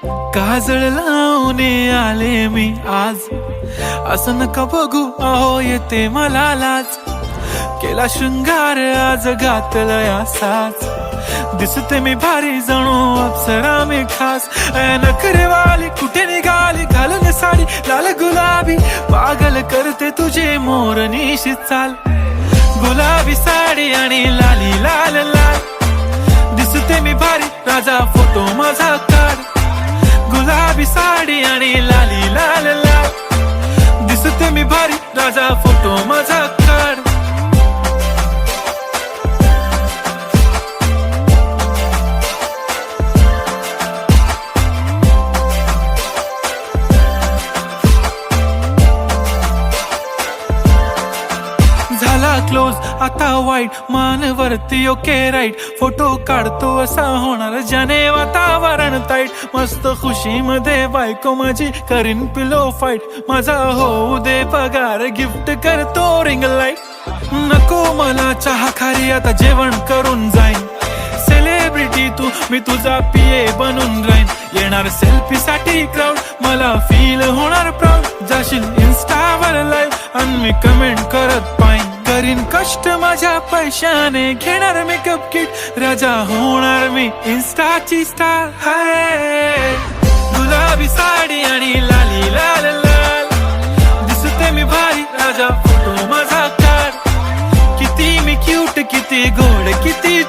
काजळ लावून आले मी आज, असं नका बघू अहो येते मला लाज. केला शृंगार आज घातलाय असाच, दिसते मी भारी जणू अप्सरा मी खास. नखरेवाली कुठे निघाली घालून साडी लाल गुलाबी, पागल करते तुझे मोरनीशी चाल. गुलाबी साडी आणि लाली लाल लाल, दिसते मी भारी राजा फोटो माझा काढ. गुलाबी साडी आणि लाली लाल लाल, दिसते मी भारी राजा फोटो माझा काढ. झाला क्लोज आता वाईट, मानवरती ओके राईट. फोटो काढतो असा होणार ज्याने वातावरण ताईट. मस्त खुशी मध्ये बायको माझी करीन पिलो फाईट. माझा होऊ दे पगार गिफ्ट करतो रिंग लाईट. नको मला चहा खारी आता जेवण करून जाईन. सेलिब्रिटी तू मी तुझा पिये बनून राहीन. येणार सेल्फी साठी क्राऊड मला फील होणार प्राऊड. जाशील इन्स्टावर लाईव्ह आणि मी कमेंट करत पाईन. करीन कष्ट माझ्या पैशाने घेणार मेकअप किट. राजा होणार मी इन्स्टाची स्टार. हाय गुलाबी साडी आणि लाली लाल लाल, दिसते मी भारी राजा फोटो माझा काढ. किती मी क्यूट किती गोड किती